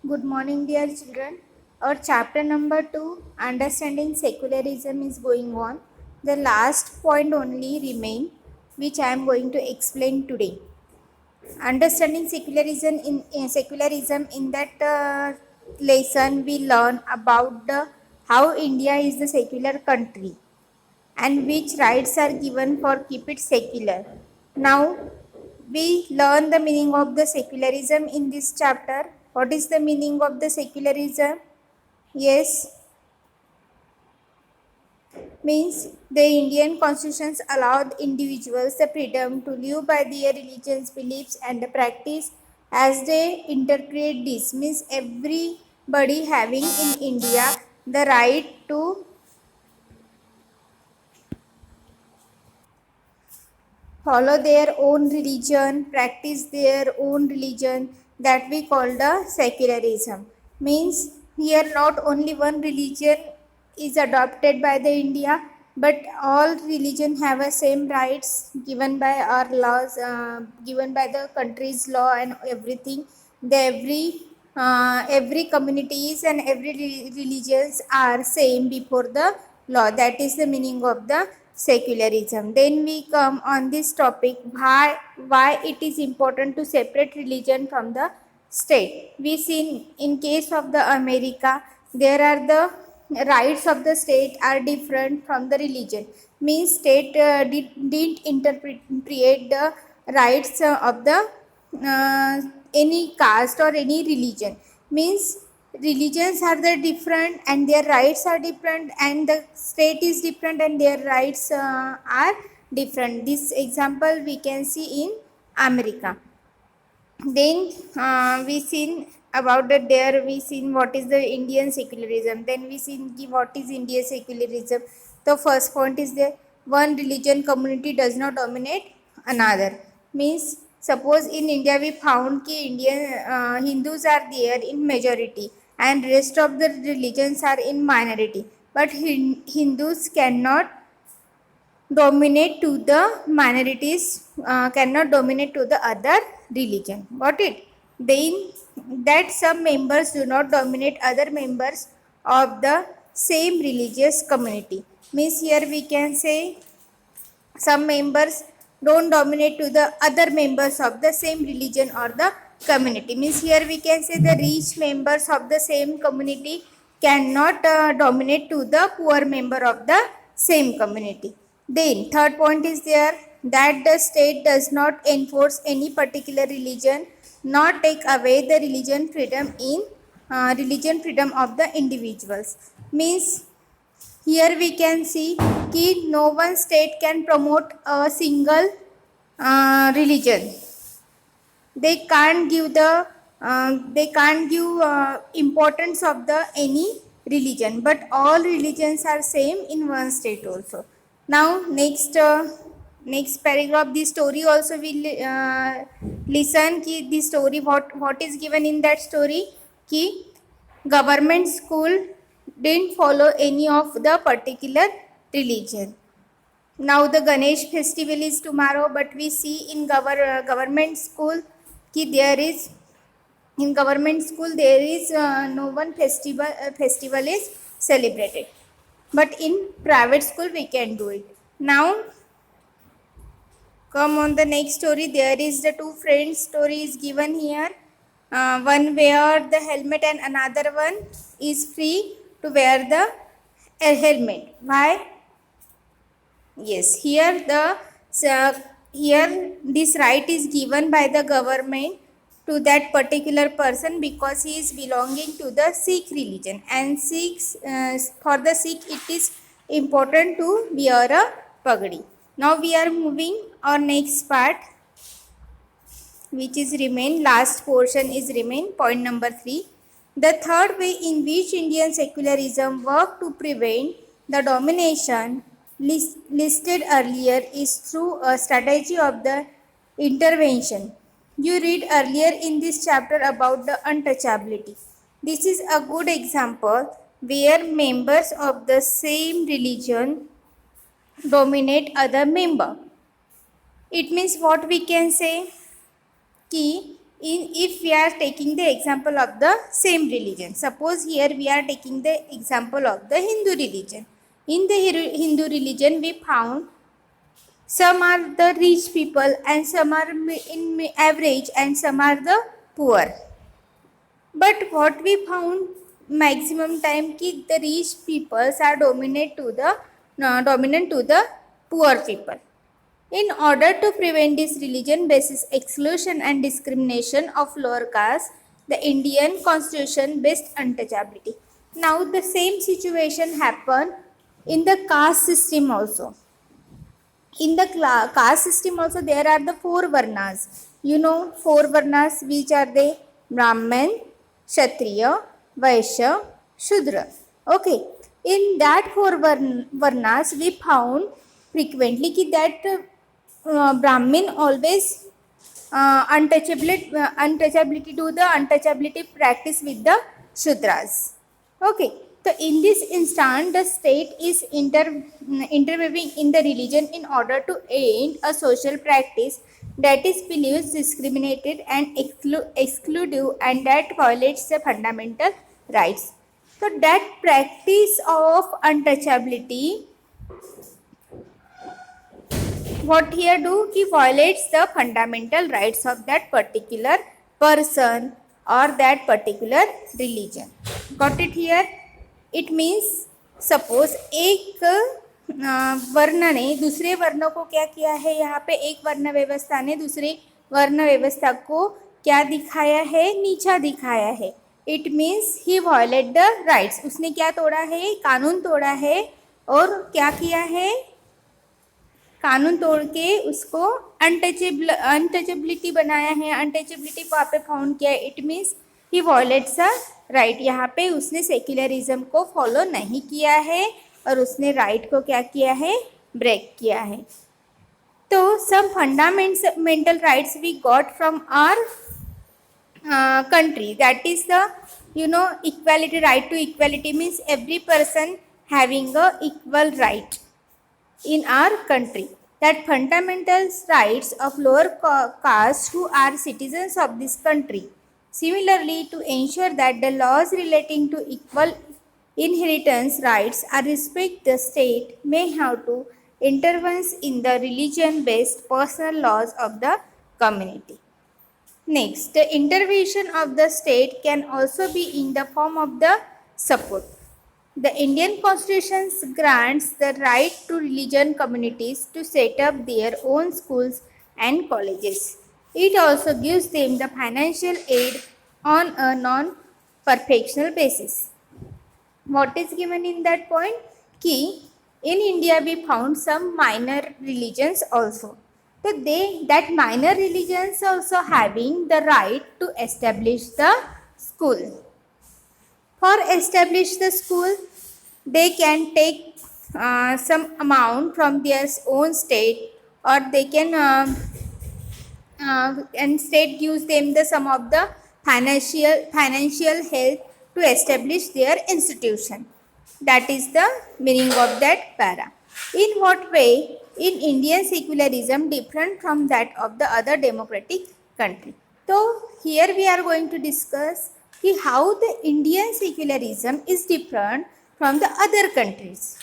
Good morning, dear children. Our chapter number 2, Understanding Secularism, is going on. The last point only remain, which I am going to explain today. Understanding secularism in that lesson we learn about how India is the secular country and which rights are given for keep it secular. Now we learn the meaning of the secularism in this chapter. What is the meaning of the secularism? Yes, means the Indian constitutions allowed individuals the freedom to live by their religious beliefs and practice as they interpret this. Means everybody having in India the right to follow their own religion, practice their own religion, that we call the secularism. Means here not only one religion is adopted by the India, but all religion have a same rights given by our laws, given by the country's law and everything. The every communities and every religions are same before the law. That is the meaning of the secularism. Then we come on this topic, why it is important to separate religion from the state. We see in case of the America, there are the rights of the state are different from the religion. Means state didn't interpret the rights of the uh, any caste or any religion. Means religions are the different and their rights are different, and the state is different and their rights are different. This example we can see in America. Then we seen about that, there we seen what is the Indian secularism. Then we seen what is Indian secularism. The first point is that one religion community does not dominate another. Means suppose in India we found ki Indian Hindus are there in majority and rest of the religions are in minority, but Hindus cannot dominate to the minorities, cannot dominate to the other religion. Got it? Then that some members do not dominate other members of the same religious community. Means here we can say some members don't dominate to the other members of the same religion or the community. Means here we can say the rich members of the same community cannot dominate to the poor member of the same community. Then third point is there, that the state does not enforce any particular religion nor take away the religion freedom of the individuals. Means here we can see that no one state can promote a single religion. They can't give importance of the any religion, but all religions are same in one state also. Now next paragraph, the story also will listen ki the story, what is given in that story, ki government school didn't follow any of the particular religion. Now the Ganesh festival is tomorrow, but we see in government school ki there is, in government school there is no one festival is celebrated, but in private school we can do it. Now come on the next story. There is the two friends story is given here. One wear the helmet and another one is free to wear the helmet. Why? Yes, here here this right is given by the government to that particular person because he is belonging to the Sikh religion, and Sikhs, for the Sikh it is important to wear a pagdi. Now we are moving our next part, which is remain, last portion is remain, point number 3. The third way in which Indian secularism worked to prevent the domination listed earlier is through a strategy of the intervention. You read earlier in this chapter about the untouchability. This is a good example where members of the same religion dominate other member. It means what we can say, कि if we are taking the example of the same religion. Suppose here we are taking the example of the Hindu religion. In the Hindu religion, we found some are the rich people and some are in average and some are the poor. But what we found maximum time ki the rich peoples are dominant to the poor people. In order to prevent this religion basis exclusion and discrimination of lower caste, the Indian constitution based untouchability. Now the same situation happened in the caste system also. In the caste system also there are the four varnas. You know four varnas, which are they? Brahman, Kshatriya, Vaishya, Shudra. Okay, in that four varnas we found frequently ki that Brahmin always untouchability to the untouchability practice with the Shudras. Okay, so in this instant the state is intervening in the religion in order to end a social practice that is believed discriminated and exclusive and that violates the fundamental rights. So that practice of untouchability, what here do? He violates the fundamental rights of that particular person or that particular religion. Got it here? It means suppose एक वर्ण ने दूसरे वर्णों को क्या किया है, यहाँ पे एक वर्ण व्यवस्था ने दूसरे वर्ण व्यवस्था को क्या दिखाया है? नीचा दिखाया है. It means he violate the rights. उसने क्या तोड़ा है? कानून तोड़ा है. और क्या किया है? कानून तोड़ के उसको अनटचेबिलिटी बनाया है. अनटचेबिलिटी को आप फाउंड किया. It means he violets a right. यहाँ पे उसने सेक्युलरिज्म को फॉलो नहीं किया है और उसने राइट को क्या किया है? ब्रेक किया है. तो some fundamental rights we got from our country, that is the equality. Right to equality means every person having a equal right in our country. That fundamental rights of lower caste who are citizens of this country. Similarly, to ensure that the laws relating to equal inheritance rights are respected, the state may have to intervene in the religion-based personal laws of the community. Next, the intervention of the state can also be in the form of the support. The Indian Constitution grants the right to religion communities to set up their own schools and colleges. It also gives them the financial aid on a non-perfectional basis. What is given in that point? Ki in India we found some minor religions also. So that minor religions also having the right to establish the school. For establish the school, they can take some amount from their own state, or they can and state gives them the some of the financial help to establish their institution. That is the meaning of that para. In what way in Indian secularism different from that of the other democratic country? So here we are going to discuss how the Indian secularism is different from the other countries.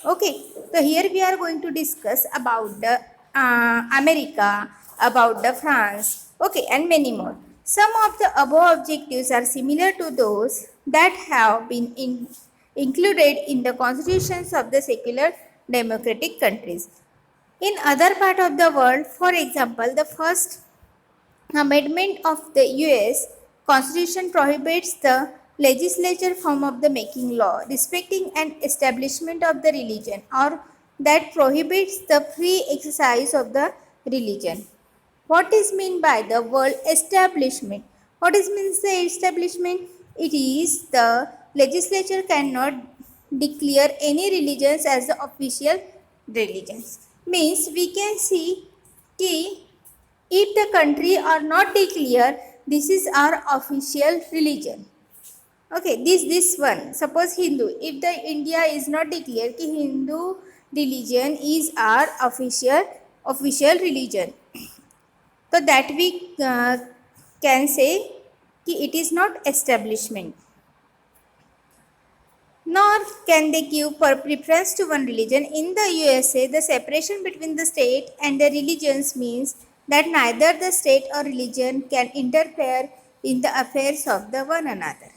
Okay, so here we are going to discuss about the America, about the France, okay, and many more. Some of the above objectives are similar to those that have been included in the constitutions of the secular democratic countries. In other part of the world, for example, the first amendment of the US Constitution prohibits the legislature form of the making law respecting an establishment of the religion, or that prohibits the free exercise of the religion. What is meant by the word establishment? What is means the establishment? It is the legislature cannot declare any religions as the official religions. Means we can see ki if the country are not declare this is our official religion. Okay, this one, suppose Hindu, if the India is not declared ki Hindu religion is our official religion, so that we can say कि it is not establishment, nor can they give preference to one religion. In the USA, the separation between the state and the religions means that neither the state or religion can interfere in the affairs of the one another.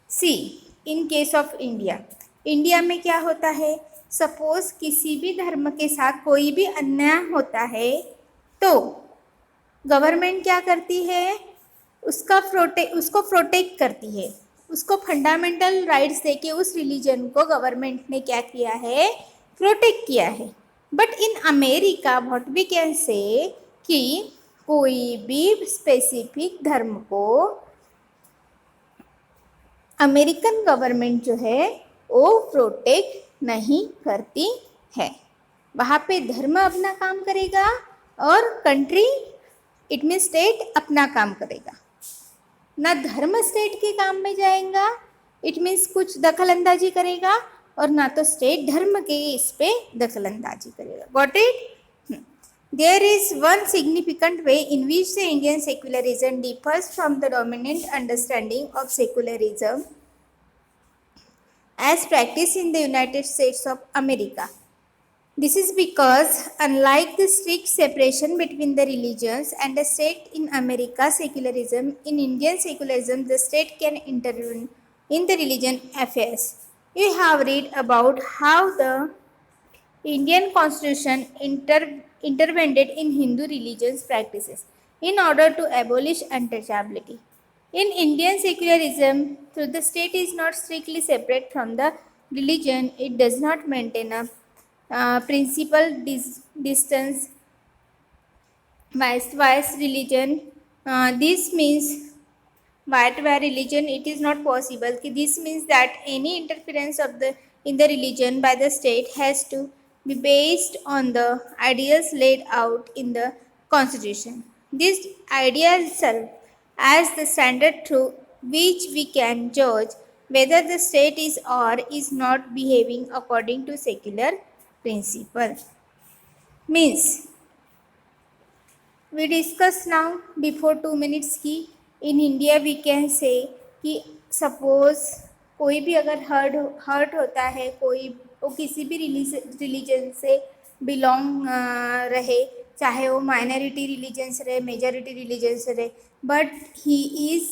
See, in case of India, India में क्या होता है, suppose किसी भी धर्म के साथ कोई भी अन्याय होता है तो गवर्नमेंट क्या करती है, उसको प्रोटेक्ट करती है, उसको फंडामेंटल राइट्स देके उस रिलीजन को गवर्नमेंट ने क्या किया है, प्रोटेक्ट किया है. But in America what we can say कि कोई भी स्पेसिफिक धर्म को अमेरिकन गवर्नमेंट जो है वो प्रोटेक्ट नहीं करती है. वहाँ पे धर्म अपना काम करेगा और कंट्री इट मीन स्टेट अपना काम करेगा. ना धर्म स्टेट के काम में जाएगा, इट मीन्स कुछ दखल अंदाजी करेगा, और ना तो स्टेट धर्म के इस पे दखल अंदाजी करेगा. Got it? There is one significant way in which the Indian secularism differs from the dominant understanding of secularism as practiced in the United States of America. This is because, unlike the strict separation between the religions and the state in America secularism, in Indian secularism, the state can intervene in the religion affairs. You have read about how the Indian Constitution intervened in Hindu religious practices in order to abolish untouchability. In Indian secularism, though the state is not strictly separate from the religion, it does not maintain a principal distance vice religion. This means where religion it is not possible. This means that any interference of in the religion by the state has to be based on the ideals laid out in the Constitution. These ideals serve as the standard through which we can judge whether the state is or is not behaving according to secular principle. Means we discussed now before 2 minutes की in India we can say कि suppose कोई भी अगर hurt होता है, कोई वो किसी भी रिलीजन से बिलोंग रहे, चाहे वो माइनॉरिटी रिलीजन से रहे, मेजॉरिटी रिलीजन से रहे, but he is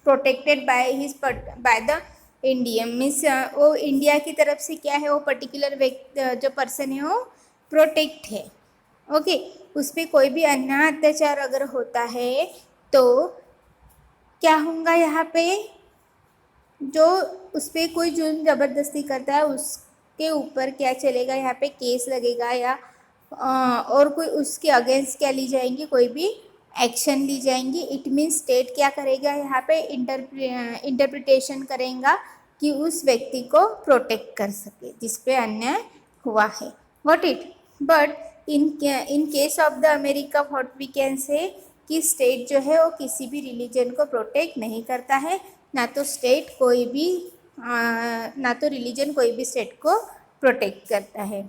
protected by the Indian. Means वो इंडिया की तरफ से क्या है, वो पर्टिकुलर व्यक्ति जो पर्सन है वो प्रोटेक्ट है. ओके, उस पर कोई भी अन्याय अत्याचार अगर होता है तो क्या होगा, यहाँ पे जो उस पर कोई जुल्म ज़बरदस्ती करता है उसके ऊपर क्या चलेगा, यहाँ पे केस लगेगा या और कोई उसके अगेंस्ट क्या ली जाएंगी, कोई भी एक्शन ली जाएंगी. इट मीन्स स्टेट क्या करेगा, यहाँ पे इंटरप्रिटेशन करेगा कि उस व्यक्ति को प्रोटेक्ट कर सके जिस पे अन्याय हुआ है. What it? But in case of the America what we can say कि स्टेट जो है वो किसी भी रिलीजन को प्रोटेक्ट नहीं करता है, ना तो स्टेट कोई भी ना तो रिलीजन कोई भी स्टेट को प्रोटेक्ट करता है.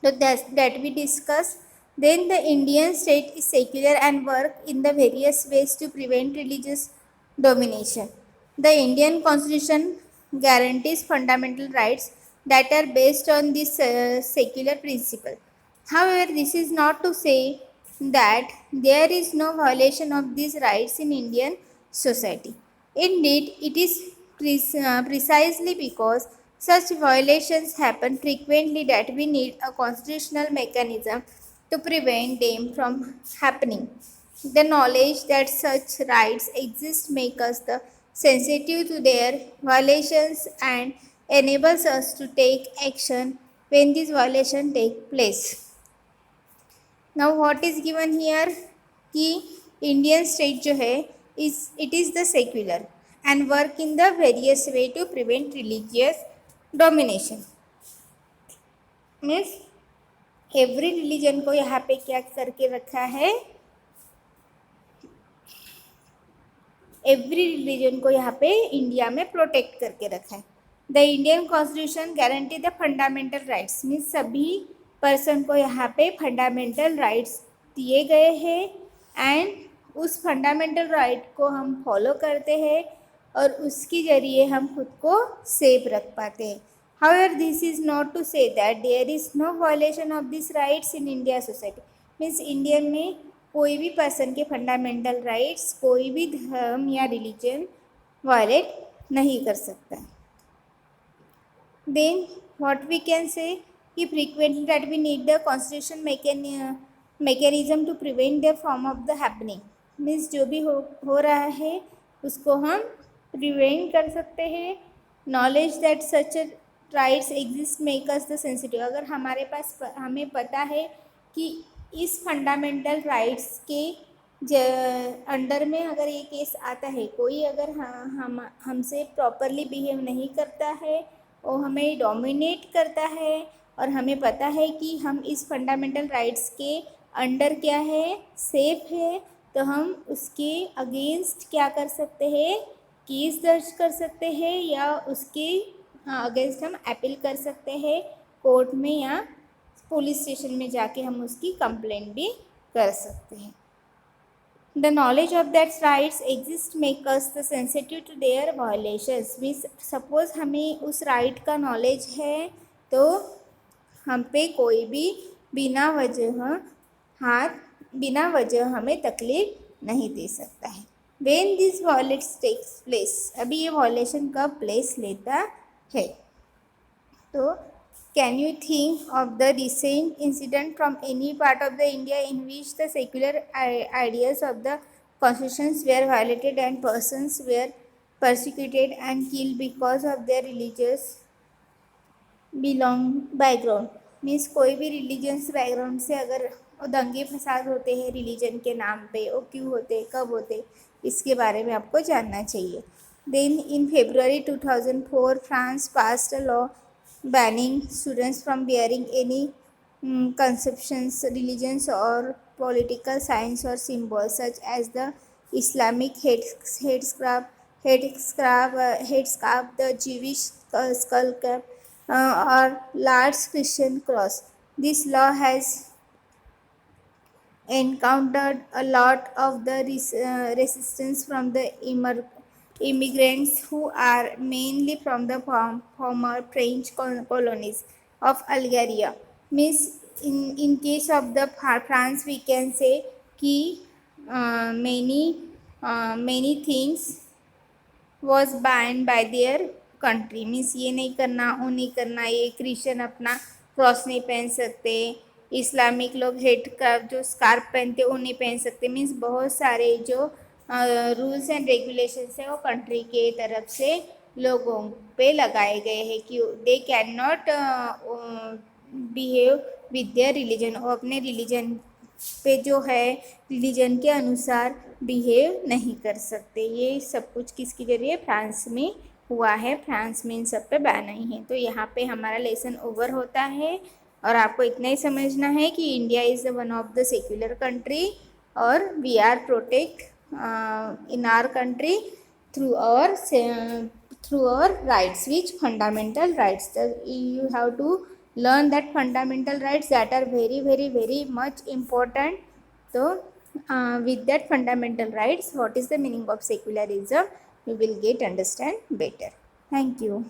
तो that we discuss. Then the Indian state is secular and work in the various ways to prevent religious domination. The Indian constitution guarantees fundamental rights that are based on this secular principle. However, this is not to say that there is no violation of these rights in Indian society. Indeed, it is precisely because such violations happen frequently that we need a constitutional mechanism to prevent them from happening. The knowledge that such rights exist makes us sensitive to their violations and enables us to take action when these violations take place. Now what is given here कि Indian state जो है it is the secular and work in the various way to prevent religious domination. Means every religion को यहाँ पे क्या करके रखा है, एवरी रिलीजन को यहाँ पे इंडिया में प्रोटेक्ट करके रखा है. The Indian constitution guarantee the fundamental rights. Means सभी पर्सन को यहाँ पे फंडामेंटल राइट्स दिए गए हैं एंड उस फंडामेंटल राइट को हम फॉलो करते हैं और उसके ज़रिए हम खुद को सेफ रख पाते हैं. However, this is not to say that there is no violation of these rights in India society. Means India में कोई भी पर्सन के फंडामेंटल राइट्स कोई भी धर्म या रिलीजन वायलेट नहीं कर सकता. Then what we can say कि frequently that we need the constitution mechanism to prevent the form of the happening. Means जो भी हो रहा है उसको हम प्रिवेंट कर सकते हैं. Knowledge that such rights exist make us the sensitive. अगर हमारे पास हमें पता है कि इस फंडामेंटल राइट्स के अंडर में अगर ये केस आता है, कोई अगर हम हमसे प्रॉपरली बिहेव नहीं करता है, वो हमें डोमिनेट करता है और हमें पता है कि हम इस फंडामेंटल राइट्स के अंडर क्या है, सेफ है, तो हम उसके अगेंस्ट क्या कर सकते हैं, केस दर्ज कर सकते हैं या उसके अगेंस्ट हम अपील कर सकते हैं कोर्ट में या पुलिस स्टेशन में जाके हम उसकी कंप्लेंट भी कर सकते हैं. The knowledge of that rights exist make us the sensitive to their violations. Means suppose हमें उस राइट का नॉलेज है तो हम पे कोई भी बिना वजह हमें तकलीफ नहीं दे सकता है. When this violence takes place, अभी ये वायलेशन कब प्लेस लेता है, तो can you think of the recent incident from any part of the India in which the secular ideas of the constitutions were violated and persons were persecuted and killed because of their religious background. Means कोई भी religious background से अगर दंगे फसाद होते हैं religion के नाम पे, वो क्यों होते, कब होते, इसके बारे में आपको जानना चाहिए. Then in February 2004 France passed a law banning students from bearing any conceptions, religions or political signs or symbols such as the Islamic headscarf, the Jewish skull cap, or large Christian cross. This law has encountered a lot of the resistance from the immigrants who are mainly from the former French colonies of Algeria. Means in case of the France we can say कि many things was banned by their country. Means ये नहीं करना, वो नहीं करना, ये Christian अपना cross नहीं पहन सकते, इस्लामिक लोग हेड का जो स्कार्फ पहनते वो नहीं पहन सकते. मीन्स बहुत सारे जो रूल्स एंड रेगुलेशंस है वो कंट्री के तरफ से लोगों पे लगाए गए हैं कि they can not behave with their religion. वो अपने रिलीजन पे जो है रिलीजन के अनुसार बिहेव नहीं कर सकते. ये सब कुछ किसके जरिए, फ्रांस में हुआ है. फ्रांस में इन सब पे बैन नहीं है. तो यहाँ पे हमारा लेसन ओवर होता है और आपको इतना ही समझना है कि India is one of the secular country और we are protect in our country through our rights, which fundamental rights. You have to learn that fundamental rights that are very very very much important. So with that fundamental rights, what is the meaning of secularism, you will get understand better. Thank you.